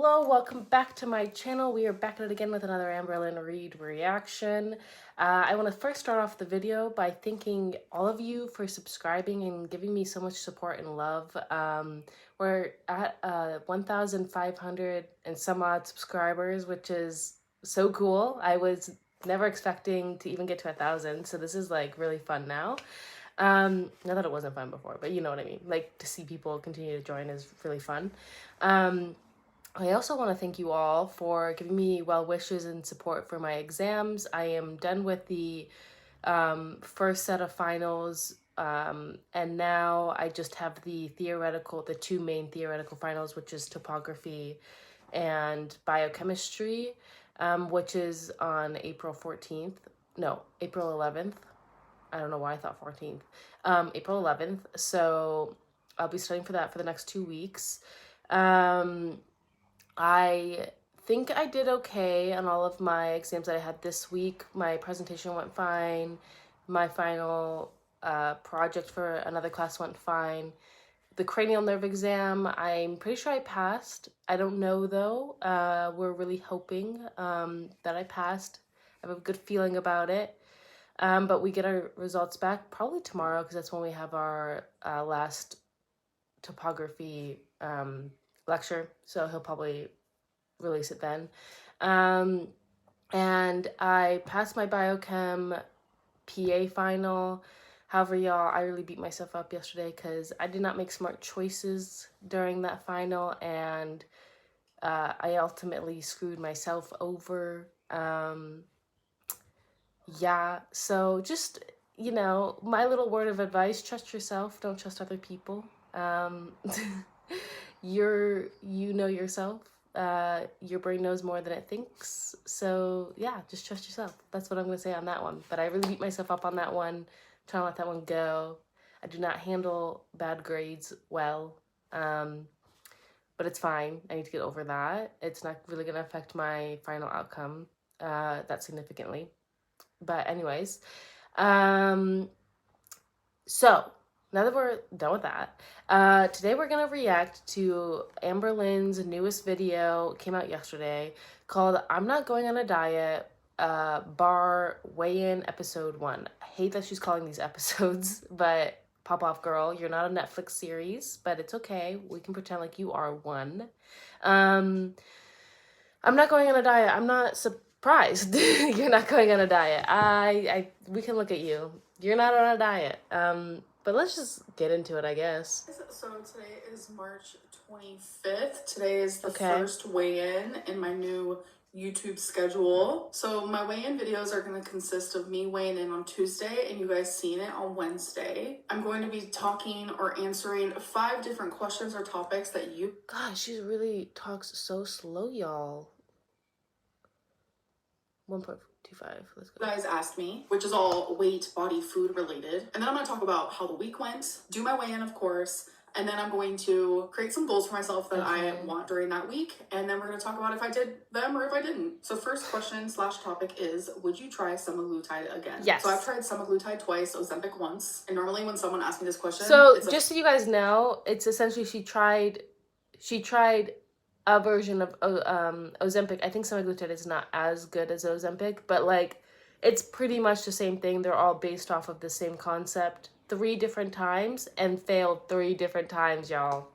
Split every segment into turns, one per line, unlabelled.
Hello, welcome back to my channel. We are back at it again with another Amberlynn Reed reaction. I want to first start off the video by thanking all of you for subscribing and giving me so much support and love. We're at 1,500 and some odd subscribers, which is so cool. I was never expecting to even get to 1,000, so this is like really fun now. Not that it wasn't fun before, but you know what I mean. Like, to see people continue to join is really fun. I also want to thank you all for giving me well wishes and support for my exams. I am done with the first set of finals, and now I just have the two main theoretical finals, which is topography and biochemistry, which is on April 14th. No, April 11th. I don't know why I thought 14th. April 11th. So I'll be studying for that for the next 2 weeks. I think I did okay on all of my exams that I had this week. My presentation went fine. My final project for another class went fine. The cranial nerve exam, I'm pretty sure I passed. I don't know though. We're really hoping that I passed. I have a good feeling about it. But we get our results back probably tomorrow because that's when we have our last topography lecture. So he'll probably release it then. And I passed my biochem PA final. However, y'all, I really beat myself up yesterday because I did not make smart choices during that final, and I ultimately screwed myself over. Yeah, so just, my little word of advice, trust yourself, don't trust other people. You know yourself. Your brain knows more than it thinks. So yeah, just trust yourself. That's what I'm gonna say on that one. But I really beat myself up on that one, trying to let that one go. I do not handle bad grades well. But it's fine. I need to get over that. It's not really gonna affect my final outcome that significantly. But anyways, so now that we're done with that, today we're gonna react to Amberlynn's newest video, came out yesterday, called I'm Not Going on a Diet, bar weigh-in episode 1. I hate that she's calling these episodes, but pop off girl, you're not a Netflix series, but it's okay. We can pretend like you are one. I'm not going on a diet. I'm not surprised you're not going on a diet. We can look at you. You're not on a diet. But let's just get into it, I guess.
So today is March 25th. Today is the first weigh-in in my new YouTube schedule. So my weigh-in videos are going to consist of me weighing in on Tuesday and you guys seeing it on Wednesday. I'm going to be talking or answering 5 different questions or topics that you...
Gosh, she really talks so slow, y'all. 1.25, let's go.
You guys asked me, which is all weight, body, food related. And then I'm going to talk about how the week went, do my weigh-in, of course, and then I'm going to create some goals for myself that I want during that week. And then we're going to talk about if I did them or if I didn't. So first question / topic is, would you try semaglutide again?
Yes.
So I've tried semaglutide twice, Ozempic once. And normally when someone asks me this question...
So just so you guys know, it's essentially she tried a version of Ozempic. I think semaglutide is not as good as Ozempic, but like it's pretty much the same thing. They're all based off of the same concept 3 different times and failed 3 different times, y'all.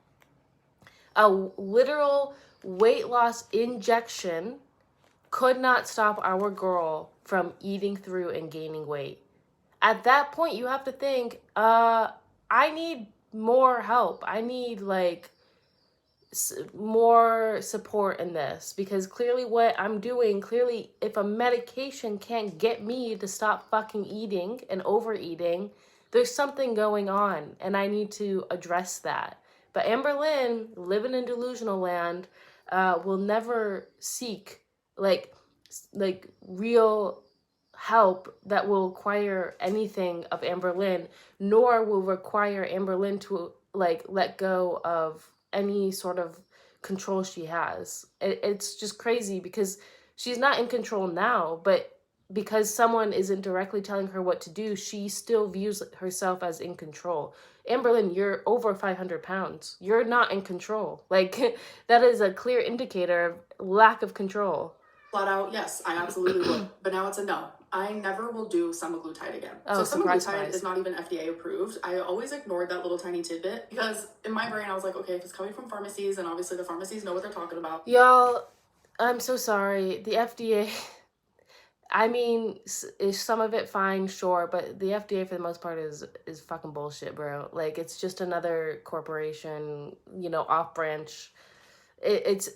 A literal weight loss injection could not stop our girl from eating through and gaining weight. At that point, you have to think, I need more help. I need like more support in this, because clearly what I'm doing, if a medication can't get me to stop fucking eating and overeating, there's something going on and I need to address that. But Amberlynn, living in delusional land, will never seek like real help that will require anything of Amberlynn, nor will require Amberlynn to like let go of any sort of control she has. It's just crazy because she's not in control now, but because someone isn't directly telling her what to do, she still views herself as in control. Amberlynn, you're over 500 pounds. You're not in control. Like, that is a clear indicator of lack of control.
Flat out, yes, I absolutely would. But now it's a no. I never will do semaglutide again.
Oh,
so semaglutide is not even FDA approved. I always ignored that little tiny tidbit because in my brain I was like, okay, if it's coming from pharmacies, and obviously the pharmacies know what they're talking about.
Y'all, I'm so sorry. The FDA, I mean, is some of it fine, sure, but the FDA for the most part is fucking bullshit, bro. Like, it's just another corporation, you know, off branch. It's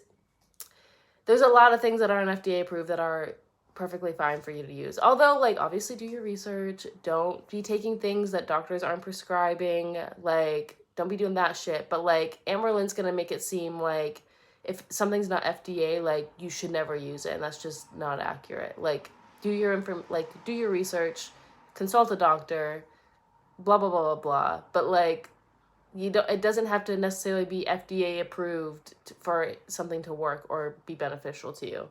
there's a lot of things that aren't FDA approved that are perfectly fine for you to use. Although, like, obviously do your research. Don't be taking things that doctors aren't prescribing. Like, don't be doing that shit. But, like, Amberlynn's gonna make it seem like if something's not FDA, like, you should never use it. And that's just not accurate. Like, do your research, consult a doctor, blah, blah, blah, blah, blah. But, like, it doesn't have to necessarily be FDA approved for something to work or be beneficial to you.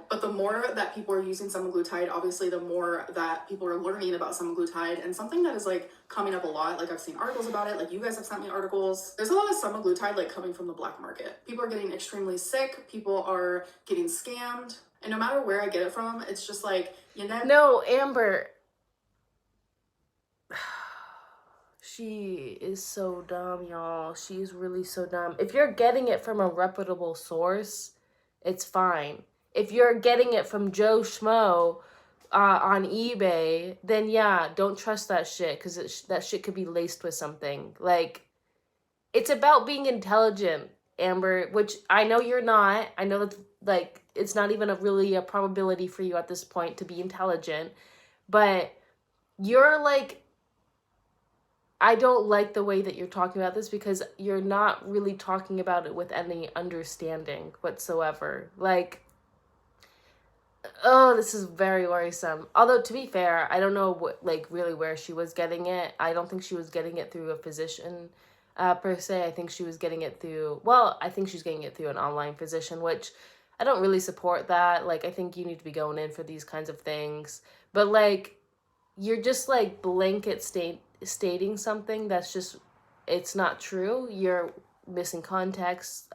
But the more that people are using semaglutide, obviously the more that people are learning about semaglutide, and something that is like coming up a lot, like I've seen articles about it, like you guys have sent me articles, there's a lot of semaglutide like coming from the black market. People are getting extremely sick, people are getting scammed, and no matter where I get it from, it's just like, you know.
No, Amber. She is so dumb, y'all. She's really so dumb. If you're getting it from a reputable source, it's fine. If you're getting it from Joe Schmo on eBay, then yeah, don't trust that shit because that shit could be laced with something. Like, it's about being intelligent, Amber, which I know you're not. I know that, like, it's not even really a probability for you at this point to be intelligent, but you're like, I don't like the way that you're talking about this because you're not really talking about it with any understanding whatsoever. Like, oh, this is very worrisome. Although, to be fair, I don't know really where she was getting it. I don't think she was getting it through a physician per se. I think she was getting it through, I think she's getting it through an online physician, which I don't really support that. Like, I think you need to be going in for these kinds of things. But, like, you're just, like, blanket stating something that's just, it's not true. You're missing context.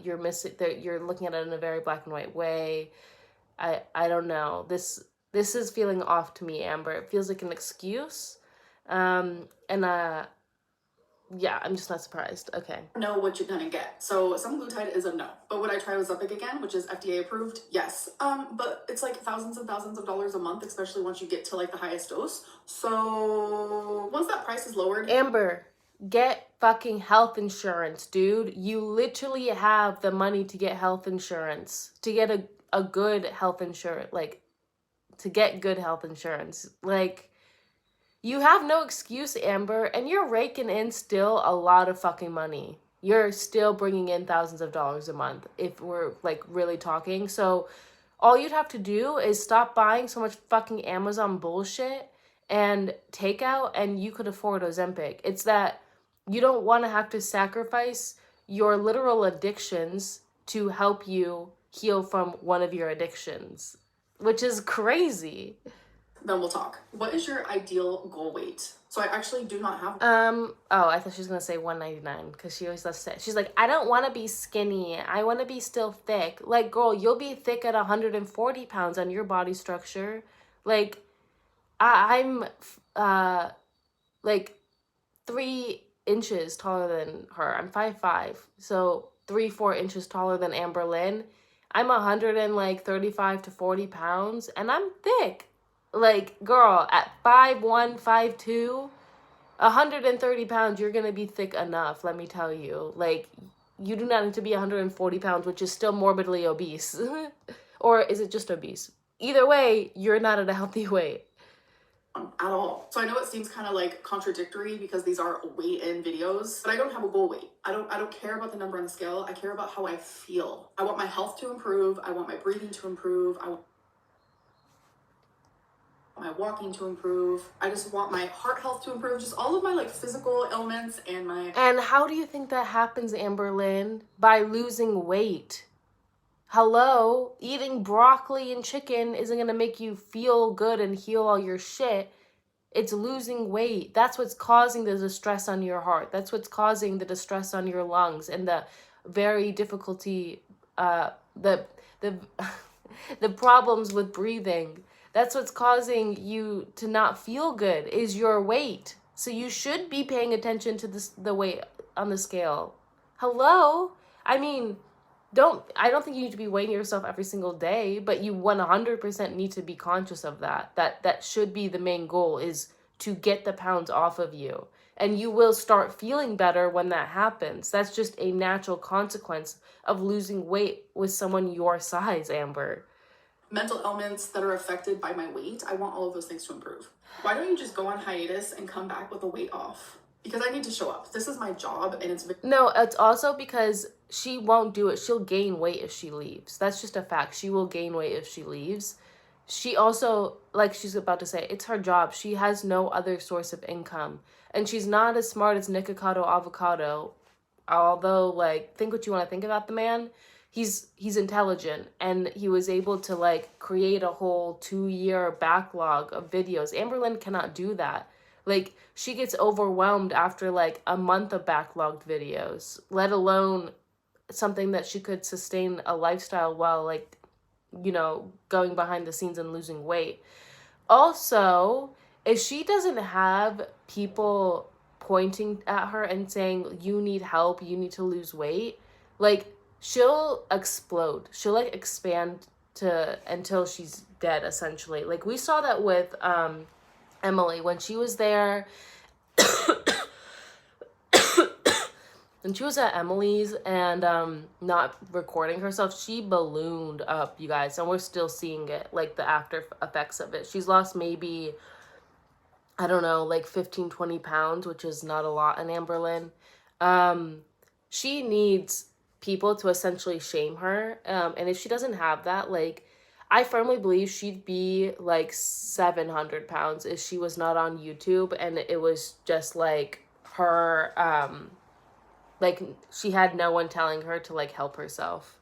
You're looking at it in a very black and white way. I don't know. This is feeling off to me, Amber. It feels like an excuse. Yeah, I'm just not surprised. Okay.
Know what you're gonna get. So semaglutide is a no. But would I try Ozempic again, which is FDA approved? Yes. But it's like thousands and thousands of dollars a month, especially once you get to like the highest dose. So once that price is lowered.
Amber, get fucking health insurance, dude. You literally have the money to get health insurance, to get a good health insurance, like, to get good health insurance. Like, you have no excuse, Amber, and you're raking in still a lot of fucking money. You're still bringing in thousands of dollars a month if we're, like, really talking. So all you'd have to do is stop buying so much fucking Amazon bullshit and takeout, and you could afford Ozempic. It's that you don't want to have to sacrifice your literal addictions to help you heal from one of your addictions, which is crazy.
Then we'll talk. What is your ideal goal weight? So I actually do not have.
I thought she was gonna say 199 because she always loves to. She's like, I don't want to be skinny. I want to be still thick. Like, girl, you'll be thick at 140 pounds on your body structure. Like, I'm like 3 inches taller than her. I'm 5'5", so 3-4 inches taller than Amberlynn. I'm 135 to 40 pounds, and I'm thick. Like, girl, at 5'1", 5'2", 130 pounds, you're gonna be thick enough, let me tell you. Like, you do not need to be 140 pounds, which is still morbidly obese. Or is it just obese? Either way, you're not at a healthy weight.
At all. So I know it seems kind of like contradictory because these are weigh-in videos, but I don't have a goal weight. I don't care about the number on the scale. I care about how I feel. I want my health to improve. I want my breathing to improve. I want my walking to improve. I just want my heart health to improve. Just all of my like physical ailments and my.
And how do you think that happens, Amberlynn? By losing weight. Hello, eating broccoli and chicken isn't going to make you feel good and heal all your shit. It's losing weight. That's what's causing the distress on your heart. That's what's causing the distress on your lungs and the very difficulty, the the problems with breathing. That's what's causing you to not feel good is your weight. So you should be paying attention to the weight on the scale. Hello? I mean, I don't think you need to be weighing yourself every single day, but you 100% need to be conscious of that. That should be the main goal, is to get the pounds off of you. And you will start feeling better when that happens. That's just a natural consequence of losing weight with someone your size, Amber.
Mental ailments that are affected by my weight, I want all of those things to improve. Why don't you just go on hiatus and come back with the weight off? Because I need to show up. This is my job, and it's...
No, it's also because she won't do it. She'll gain weight if she leaves. That's just a fact. She will gain weight if she leaves. She also, like she's about to say, it's her job. She has no other source of income. And she's not as smart as Nikocado Avocado. Although, like, think what you want to think about the man. He's intelligent, and he was able to, like, create a whole 2-year backlog of videos. Amberlynn cannot do that. Like, she gets overwhelmed after, like, a month of backlogged videos, let alone something that she could sustain a lifestyle while, like, you know, going behind the scenes and losing weight. Also, if she doesn't have people pointing at her and saying, you need help, you need to lose weight, like, she'll explode. She'll, like, expand to until she's dead, essentially. Like, we saw that with Emily when she was there. When she was at Emily's and not recording herself, she ballooned up, you guys, and we're still seeing it, like the after effects of it. She's lost maybe, I don't know, like 15, 20 pounds, which is not a lot in Amberlynn. She needs people to essentially shame her, and if she doesn't have that, like, I firmly believe she'd be like 700 pounds if she was not on YouTube and it was just like her, like, she had no one telling her to, like, help herself.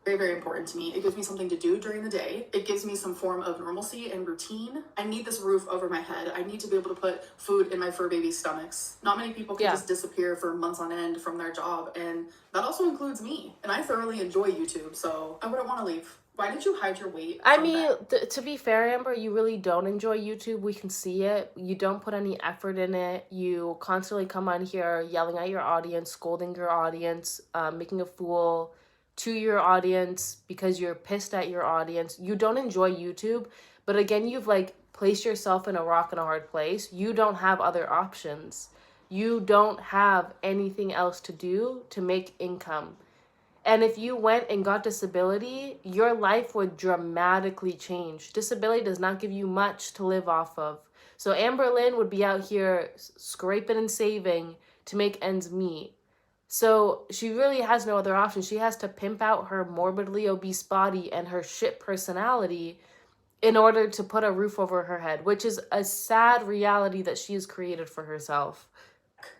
Very, very important to me. It gives me something to do during the day. It gives me some form of normalcy and routine. I need this roof over my head. I need to be able to put food in my fur baby's stomachs. Not many people can just disappear for months on end from their job, and that also includes me. And I thoroughly enjoy YouTube, so I wouldn't want to leave. Why did you hide your weight?
I mean, to be fair, Amber, you really don't enjoy YouTube. We can see it. You don't put any effort in it. You constantly come on here yelling at your audience, scolding your audience, making a fool to your audience because you're pissed at your audience. You don't enjoy YouTube, but again, you've, like, placed yourself in a rock and a hard place. You don't have other options. You don't have anything else to do to make income. And if you went and got disability, your life would dramatically change. Disability does not give you much to live off of. So Amberlynn would be out here scraping and saving to make ends meet. So she really has no other option. She has to pimp out her morbidly obese body and her shit personality in order to put a roof over her head, which is a sad reality that she has created for herself.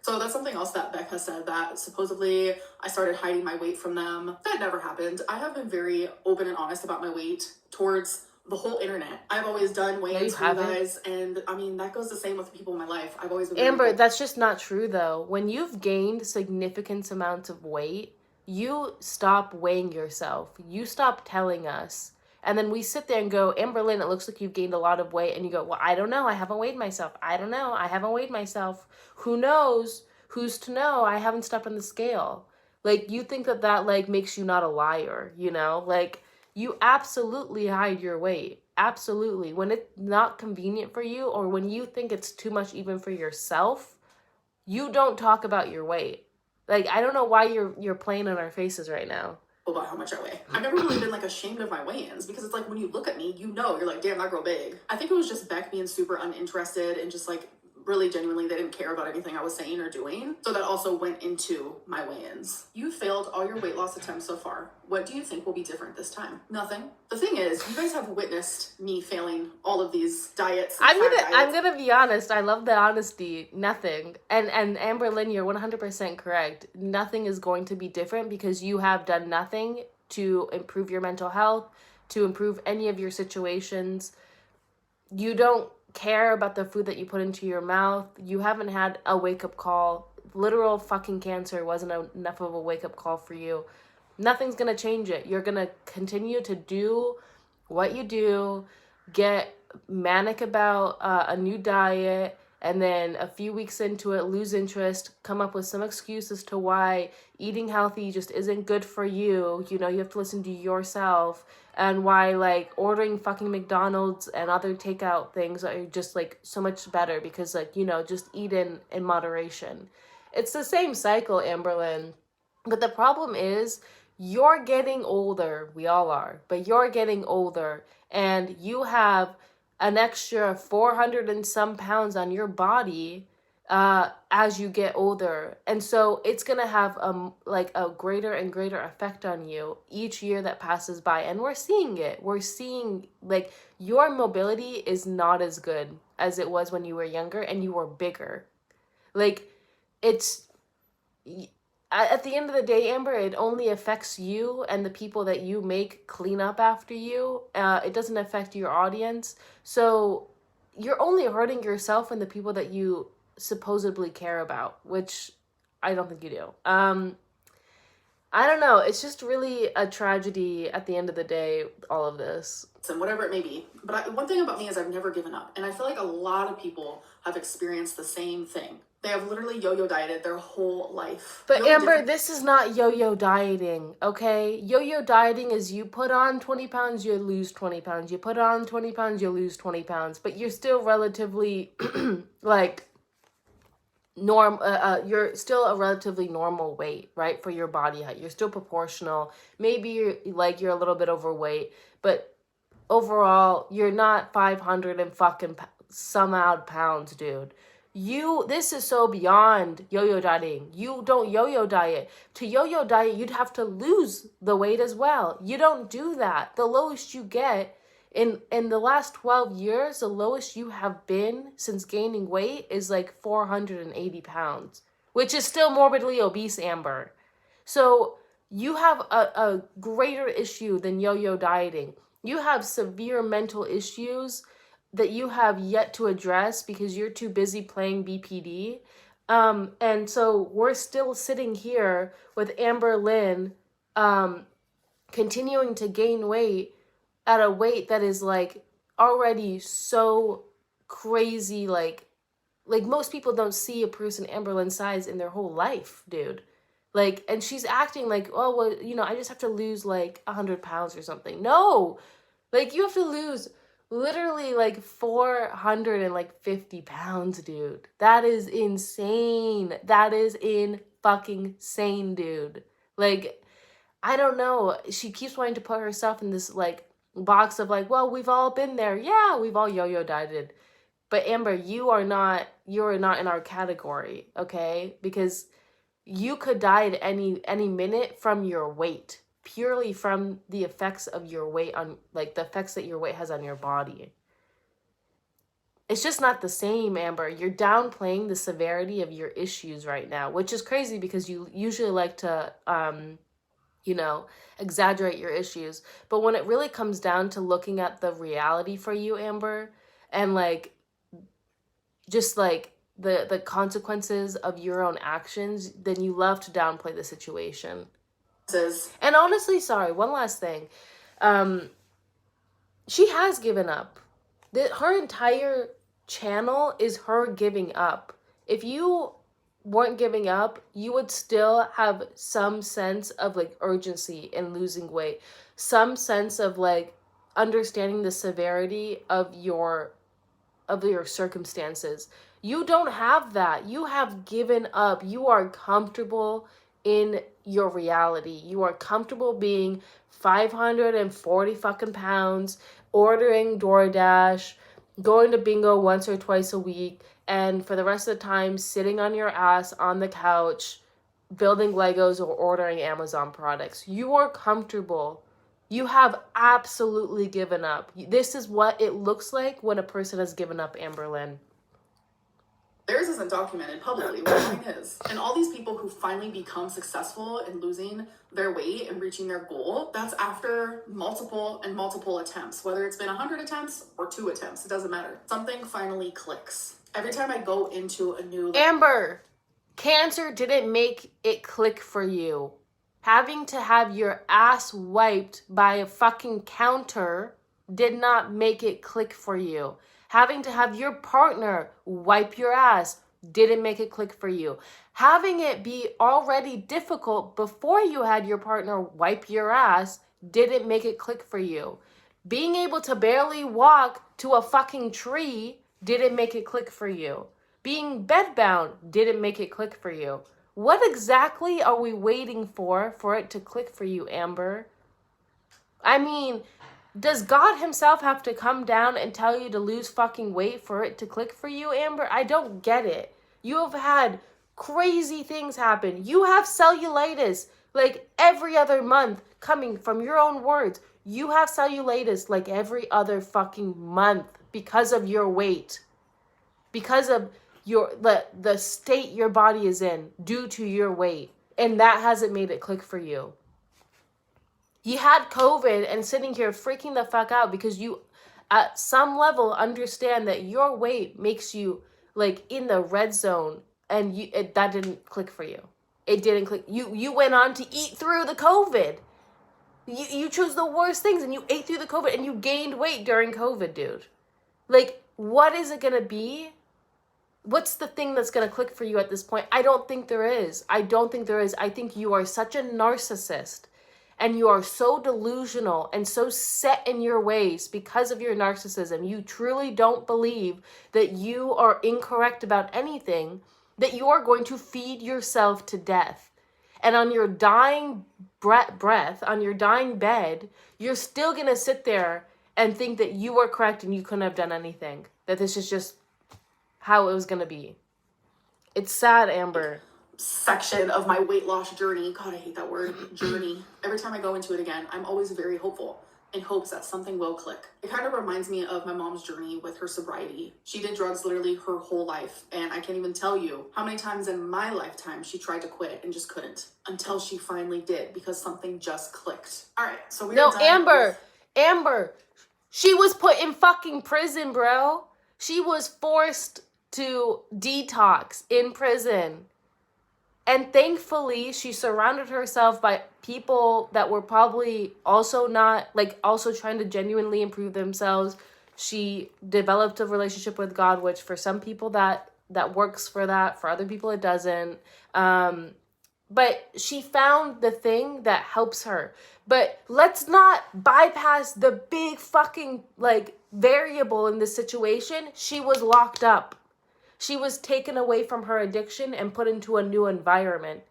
So that's something else that Beck has said, that supposedly I started hiding my weight from them. That never happened. I have been very open and honest about my weight towards the whole internet. I've always done weigh-ins for you guys, and I mean, that goes the same with people in my life. I've always been
Amber, that's just not true though. When you've gained significant amounts of weight, you stop weighing yourself. You stop telling us. And then we sit there and go, Amberlynn, it looks like you've gained a lot of weight. And you go, well, I don't know. I haven't weighed myself. I don't know. I haven't weighed myself. Who knows? Who's to know? I haven't stepped on the scale. Like, you think that, like, makes you not a liar, you know? Like, you absolutely hide your weight. Absolutely. When it's not convenient for you, or when you think it's too much even for yourself, you don't talk about your weight. Like, I don't know why you're playing in our faces right now
about how much I weigh. I've never really been, like, ashamed of my weigh-ins, because it's like, when you look at me, you know, you're like, damn, that girl big. I think it was just Beck being super uninterested and just, like, really genuinely, they didn't care about anything I was saying or doing. So that also went into my weigh-ins. You failed all your weight loss attempts so far. What do you think will be different this time? Nothing. The thing is, you guys have witnessed me failing all of these diets.
I'm gonna be honest. I love the honesty. Nothing. And Amberlynn, you're 100% correct. Nothing is going to be different because you have done nothing to improve your mental health, to improve any of your situations. You don't care about the food that you put into your mouth. You haven't had a wake-up call. Literal fucking cancer wasn't enough of a wake-up call for you. Nothing's going to change it. You're going to continue to do what you do, get manic about a new diet, and then a few weeks into it, lose interest, come up with some excuse as to why eating healthy just isn't good for you. You know, you have to listen to yourself, and why, like, ordering fucking McDonald's and other takeout things are just, like, so much better because, like, you know, just eat in moderation. It's the same cycle, Amberlynn. But the problem is, you're getting older. We all are. But you're getting older. And you have an extra 400 and some pounds on your body as you get older. And so it's going to have like a greater and greater effect on you each year that passes by. And we're seeing it. We're seeing, like, your mobility is not as good as it was when you were younger and you were bigger. Like, it's... At the end of the day, Amber, it only affects you and the people that you make clean up after you. It doesn't affect your audience. So you're only hurting yourself and the people that you supposedly care about, which I don't think you do. I don't know. It's just really a tragedy at the end of the day, all of this.
And whatever it may be. But one thing about me is I've never given up. And I feel like a lot of people have experienced the same thing. They have literally yo-yo dieted their whole life.
But Amber, this is not yo-yo dieting, okay? Yo-yo dieting is you put on 20 pounds, you lose 20 pounds. You put on 20 pounds, you lose 20 pounds. But you're still relatively, like, you're still a relatively normal weight, right? For your body height. You're still proportional. Maybe you're a little bit overweight. But overall, you're not 500 and fucking some odd pounds, dude. This is so beyond yo-yo dieting. You don't yo-yo diet. To yo-yo diet, you'd have to lose the weight as well. You don't do that. The lowest you get in the last 12 years, the lowest you have been since gaining weight is like 480 pounds, which is still morbidly obese, Amber. So you have a greater issue than yo-yo dieting. You have severe mental issues that you have yet to address because you're too busy playing BPD. And so we're still sitting here with Amberlynn continuing to gain weight at a weight that is, like, already so crazy. Like most people don't see a person Amberlynn's size in their whole life, dude. Like, and she's acting like, oh, well, you know, I just have to lose like 100 pounds or something. No, like, you have to lose literally like 450 pounds, dude. That is insane. That is fucking insane, dude. Like, I don't know. She keeps wanting to put herself in this, like, box of, like, well, we've all been there. Yeah, we've all yo-yo dieted. But Amber, you're not in our category, okay? Because you could die at any minute from your weight. Purely from the effects of your weight on, like, the effects that your weight has on your body. It's just not the same, Amber. You're downplaying the severity of your issues right now, which is crazy because you usually like to, you know, exaggerate your issues. But when it really comes down to looking at the reality for you, Amber, and, like, just, like, the consequences of your own actions, then you love to downplay the situation. And honestly, sorry, one last thing. She has given up. Her entire channel is her giving up. If you weren't giving up, you would still have some sense of, like, urgency in losing weight. Some sense of, like, understanding the severity of your circumstances. You don't have that. You have given up. You are comfortable in your reality. You are comfortable being 540 fucking pounds, ordering DoorDash, going to bingo once or twice a week, and for the rest of the time sitting on your ass on the couch, building Legos or ordering Amazon products. You are comfortable. You have absolutely given up. This is what it looks like when a person has given up, Amberlynn.
Theirs isn't documented publicly, what mine is. And all these people who finally become successful in losing their weight and reaching their goal, that's after multiple and multiple attempts. Whether it's been 100 attempts or 2 attempts, it doesn't matter. Something finally clicks. Every time I go into a new...
Amber, cancer didn't make it click for you. Having to have your ass wiped by a fucking counter did not make it click for you. Having to have your partner wipe your ass didn't make it click for you. Having it be already difficult before you had your partner wipe your ass didn't make it click for you. Being able to barely walk to a fucking tree didn't make it click for you. Being bedbound didn't make it click for you. What exactly are we waiting for it to click for you, Amber? I mean, does God himself have to come down and tell you to lose fucking weight for it to click for you, Amber? I don't get it. You have had crazy things happen. You have cellulitis like every other month, coming from your own words. You have cellulitis like every other fucking month because of your weight. Because of the state your body is in due to your weight. And that hasn't made it click for you. You had COVID and sitting here freaking the fuck out because you, at some level, understand that your weight makes you like in the red zone, and that didn't click for you. It didn't click. You went on to eat through the COVID. You chose the worst things and you ate through the COVID and you gained weight during COVID, dude. Like, what is it gonna be? What's the thing that's going to click for you at this point? I don't think there is. I think you are such a narcissist and you are so delusional and so set in your ways because of your narcissism. You truly don't believe that you are incorrect about anything, that you are going to feed yourself to death. And on your dying on your dying bed, you're still going to sit there and think that you are correct and you couldn't have done anything. That this is just how it was gonna be. It's sad, Amber.
Section of my weight loss journey. God, I hate that word, journey. Every time I go into it again, I'm always very hopeful in hopes that something will click. It kind of reminds me of my mom's journey with her sobriety. She did drugs literally her whole life, and I can't even tell you how many times in my lifetime she tried to quit and just couldn't, until she finally did, because something just clicked. All right, so we're done.
Amber, she was put in fucking prison, bro. She was forced to detox in prison. And thankfully, she surrounded herself by people that were probably also not, like, also trying to genuinely improve themselves. She developed a relationship with God, which for some people that works for that. For other people, it doesn't. But she found the thing that helps her. But let's not bypass the big fucking, like, variable in this situation. She was locked up. She was taken away from her addiction and put into a new environment.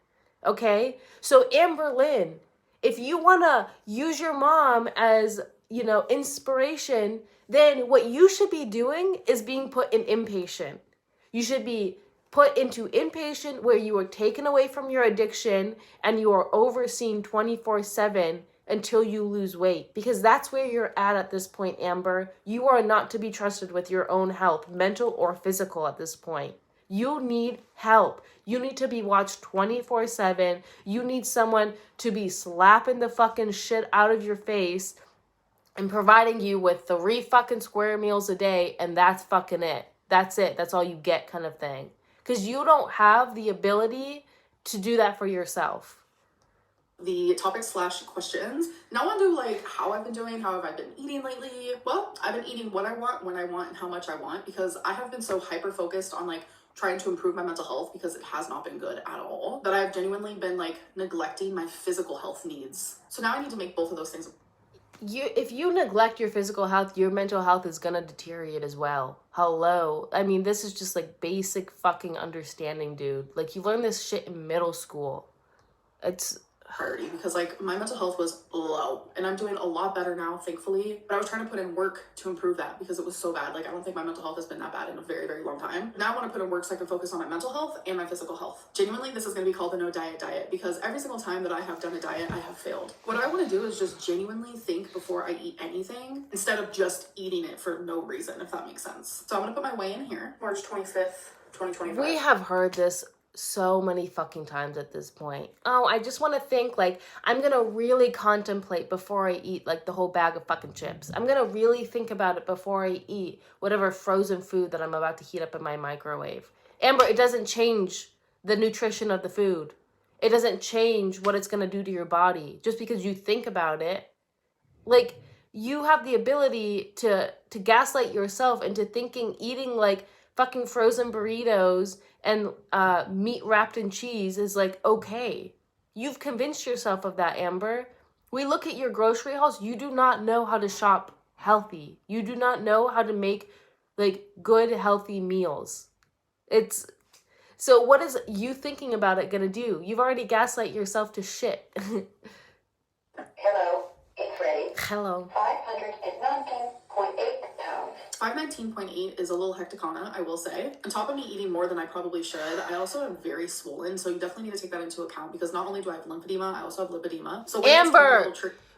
Okay? So Amber Lynn, if you want to use your mom as, inspiration, then what you should be doing is being put in inpatient. You should be put into inpatient where you are taken away from your addiction and you are overseen 24/7 until you lose weight, because that's where you're at this point, Amber. You are not to be trusted with your own health, mental or physical, at this point. You need help. You need to be watched 24/7. You need someone to be slapping the fucking shit out of your face and providing you with 3 fucking square meals a day, and that's fucking it. That's it. That's all you get, kind of thing. Because you don't have the ability to do that for yourself.
The topic/questions. Now I want to do like how I've been doing, how have I been eating lately. Well, I've been eating what I want, when I want, and how much I want, because I have been so hyper focused on like trying to improve my mental health, because it has not been good at all, that I've genuinely been like neglecting my physical health needs. So now I need to make both of those things.
If you neglect your physical health, your mental health is gonna deteriorate as well. Hello. I mean, this is just like basic fucking understanding, dude. Like, you learn this shit in middle school. It's
priority, because like my mental health was low, and I'm doing a lot better now, thankfully, but I was trying to put in work to improve that because it was so bad. Like, I don't think my mental health has been that bad in a very, very long time. Now I want to put in work so I can focus on my mental health and my physical health. Genuinely, this is going to be called the no diet, because every single time that I have done a diet, I have failed. What I want to do is just genuinely think before I eat anything, instead of just eating it for no reason, if that makes sense. So I'm going to put my weigh in here, March 25th. 2025.
We have heard this so many fucking times at this point. Oh, I just want to think, like, I'm going to really contemplate before I eat, like, the whole bag of fucking chips. I'm going to really think about it before I eat whatever frozen food that I'm about to heat up in my microwave. Amber, it doesn't change the nutrition of the food. It doesn't change what it's going to do to your body just because you think about it. Like, you have the ability to gaslight yourself into thinking eating, like, fucking frozen burritos and meat wrapped in cheese is, like, okay. You've convinced yourself of that, Amber. We look at your grocery hauls. You do not know how to shop healthy. You do not know how to make, like, good, healthy meals. It's... So what is you thinking about it gonna do? You've already gaslight yourself to shit.
Hello, it's ready.
Hello.
519.8 pounds.
519.8 is a little hecticana, I will say. On top of me eating more than I probably should, I also am very swollen, so you definitely need to take that into account because not only do I have lymphedema, I also have lipedema. So
Amber,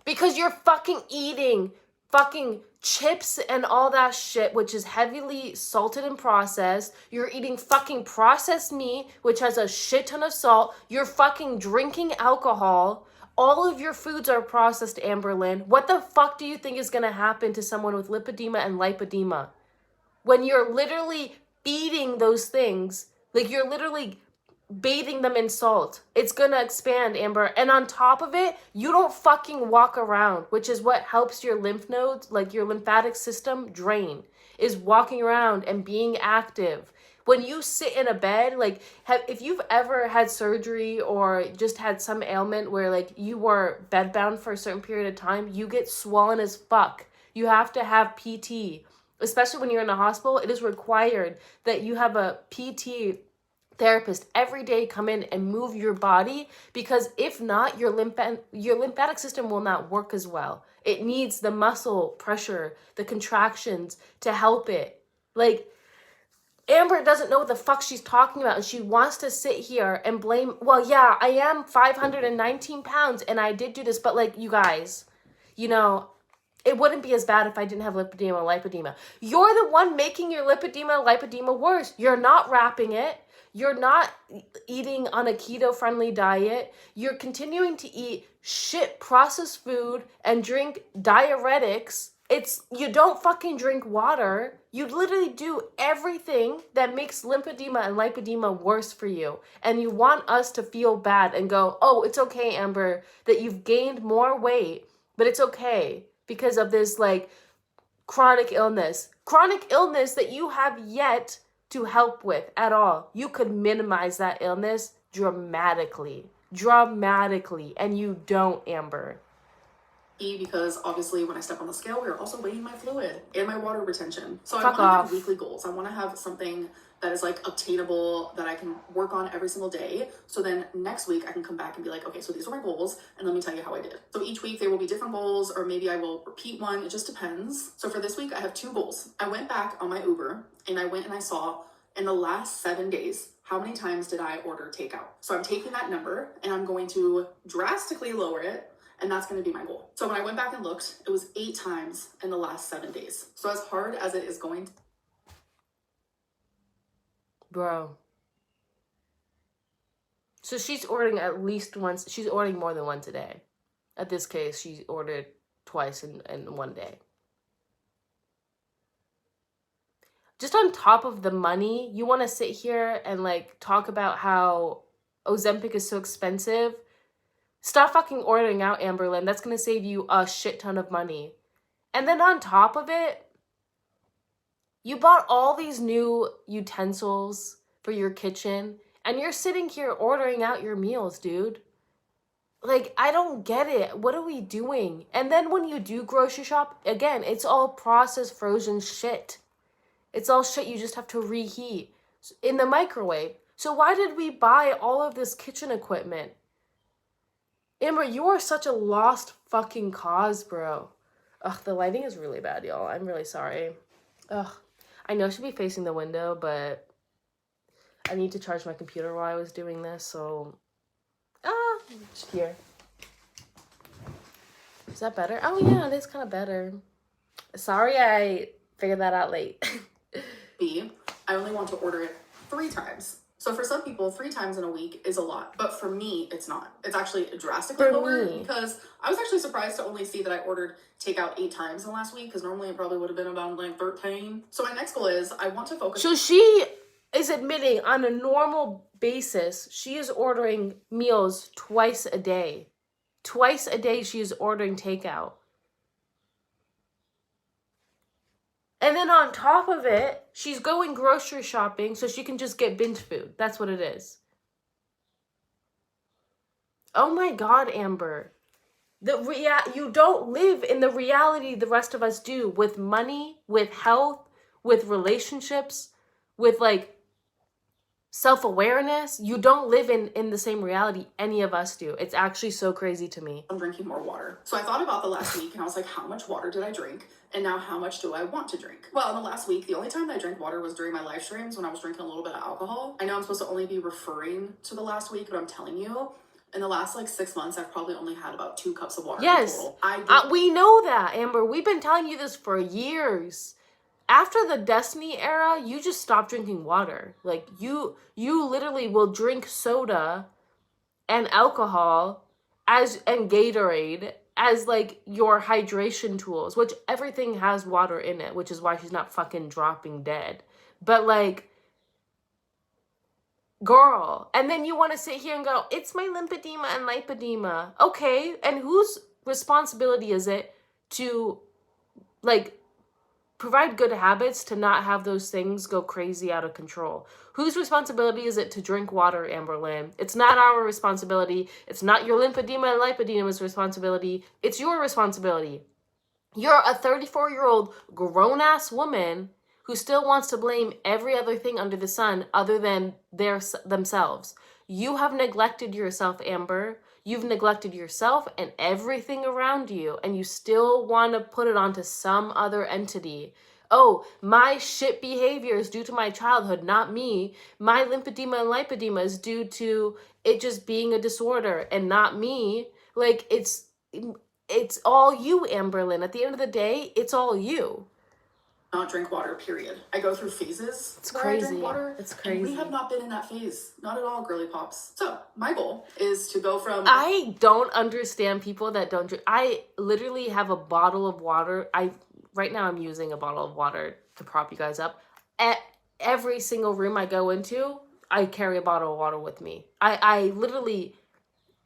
because you're fucking eating fucking chips and all that shit, which is heavily salted and processed. You're eating fucking processed meat, which has a shit ton of salt. You're fucking drinking alcohol. All of your foods are processed, Amberlyn. What the fuck do you think is gonna happen to someone with lipedema and lipedema? When you're literally eating those things, like you're literally bathing them in salt. It's gonna expand, Amber. And on top of it, you don't fucking walk around, which is what helps your lymph nodes, like your lymphatic system, drain, is walking around and being active. When you sit in a bed, like, if you've ever had surgery or just had some ailment where, like, you were bedbound for a certain period of time, you get swollen as fuck. You have to have PT. Especially when you're in a hospital, it is required that you have a PT therapist every day come in and move your body, because if not, your lymphatic system will not work as well. It needs the muscle pressure, the contractions to help it. Like, Amber doesn't know what the fuck she's talking about, and she wants to sit here and blame, well, yeah, I am 519 pounds and I did do this, but, like, you guys, you know, it wouldn't be as bad if I didn't have lipedema or lipedema. You're the one making your lipedema and lipedema worse. You're not wrapping it. You're not eating on a keto-friendly diet. You're continuing to eat shit processed food and drink diuretics. You don't fucking drink water. You literally do everything that makes lymphedema and lipedema worse for you. And you want us to feel bad and go, oh, it's okay, Amber, that you've gained more weight, but it's okay because of this, like, chronic illness that you have yet to help with at all. You could minimize that illness dramatically, and you don't, Amber.
Because obviously when I step on the scale, we're also weighing my fluid and my water retention. So I
Fuck
want to
off.
have weekly goals. I want to have something that is, like, obtainable, that I can work on every single day. So then next week I can come back and be like, okay, so these are my goals, and let me tell you how I did. So each week there will be different goals, or maybe I will repeat one. It just depends. So for this week, I have 2 goals. I went back on my Uber and I went and I saw in the last 7 days, how many times did I order takeout? So I'm taking that number and I'm going to drastically lower it, and that's going to be my goal. So when I went back and looked, it was 8 times in the last 7 days. So as hard as it is going to...
Bro. So she's ordering at least once. She's ordering more than once a day. At this case, she ordered twice in one day. Just on top of the money, you want to sit here and, like, talk about how Ozempic is so expensive? Stop fucking ordering out, Amberlyn. That's going to save you a shit ton of money. And then on top of it, you bought all these new utensils for your kitchen, and you're sitting here ordering out your meals, dude. Like, I don't get it. What are we doing? And then when you do grocery shop, again, it's all processed frozen shit. It's all shit you just have to reheat in the microwave. So why did we buy all of this kitchen equipment? Amber, you are such a lost fucking cause, bro. Ugh, the lighting is really bad, y'all. I'm really sorry. Ugh, I know I should be facing the window, but I need to charge my computer while I was doing this, so... just here. Is that better? Oh, yeah, it is kind of better. Sorry I figured that out late.
B, I only want to order it 3 times. So for some people, 3 times in a week is a lot, but for me, it's not. It's actually drastically lower because I was actually surprised to only see that I ordered takeout 8 times in the last week because normally it probably would have been about like 13. So my next goal is I want to focus.
So she is admitting on a normal basis, she is ordering meals twice a day. Twice a day she is ordering takeout. And then on top of it, she's going grocery shopping so she can just get binge food. That's what it is. Oh my God, Amber. You don't live in the reality the rest of us do, with money, with health, with relationships, with like self-awareness. You don't live in the same reality any of us do. It's actually so crazy to me.
I'm drinking more water. So I thought about the last week and I was like, how much water did I drink? And now how much do I want to drink? Well, in the last week, the only time that I drank water was during my live streams when I was drinking a little bit of alcohol. I know I'm supposed to only be referring to the last week, but I'm telling you, in the last like 6 months, I've probably only had about 2 cups of water in total.
We know that, Amber. We've been telling you this for years. After the Destiny era, you just stop drinking water. Like you literally will drink soda and alcohol and Gatorade as like your hydration tools, which everything has water in it, which is why she's not fucking dropping dead. But like, girl, and then you want to sit here and go, it's my lymphedema and lipedema. Okay, and whose responsibility is it to like provide good habits to not have those things go crazy out of control? Whose responsibility is it to drink water, Amberlynn? It's not our responsibility. It's not your lymphedema and lipedema's responsibility. It's your responsibility. You're a 34-year-old grown-ass woman who still wants to blame every other thing under the sun other than themselves. You have neglected yourself, Amber. You've neglected yourself and everything around you, and you still want to put it onto some other entity. Oh, my shit behavior is due to my childhood, not me. My lymphedema and lipedema is due to it just being a disorder and not me. Like, it's all you, Amberlynn. At the end of the day, it's all you.
Not drink water, period. I go through phases.
It's crazy.
I drink water.
It's crazy.
And we have not been in that phase. Not at all, girly pops. So my goal is to go from...
I don't understand people that don't drink. I literally have a bottle of water. Right now I'm using a bottle of water to prop you guys up. At every single room I go into, I carry a bottle of water with me. I literally,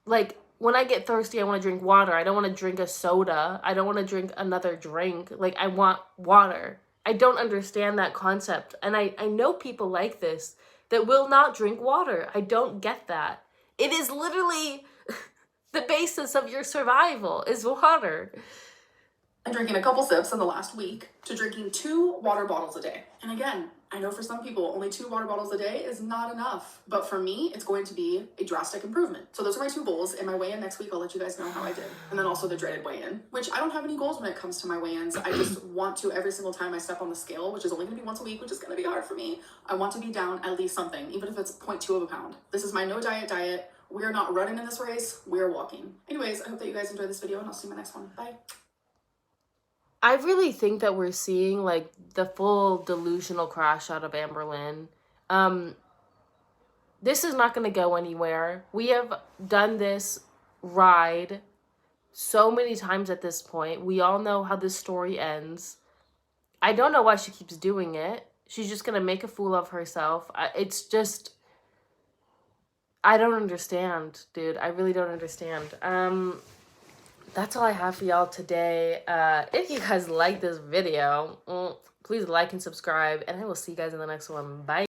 like, when I get thirsty, I want to drink water. I don't want to drink a soda. I don't want to drink another drink. Like, I want water. I don't understand that concept. And I know people like this that will not drink water. I don't get that. It is literally the basis of your survival is water.
And drinking a couple sips in the last week to drinking 2 water bottles a day. And again, I know for some people, only 2 water bottles a day is not enough. But for me, it's going to be a drastic improvement. So those are my 2 goals. And my weigh-in next week, I'll let you guys know how I did. And then also the dreaded weigh-in, which I don't have any goals when it comes to my weigh-ins. I just want to, every single time I step on the scale, which is only going to be once a week, which is going to be hard for me, I want to be down at least something, even if it's 0.2 of a pound. This is my no diet. We are not running in this race. We are walking. Anyways, I hope that you guys enjoyed this video, and I'll see you in my next one. Bye.
I really think that we're seeing like the full delusional crash out of Amberlynn. This is not going to go anywhere. We have done this ride so many times at this point. We all know how this story ends. I don't know why she keeps doing it. She's just going to make a fool of herself. It's just, I don't understand, dude. I really don't understand. That's all I have for y'all today. If you guys like this video, please like and subscribe, and I will see you guys in the next one. Bye.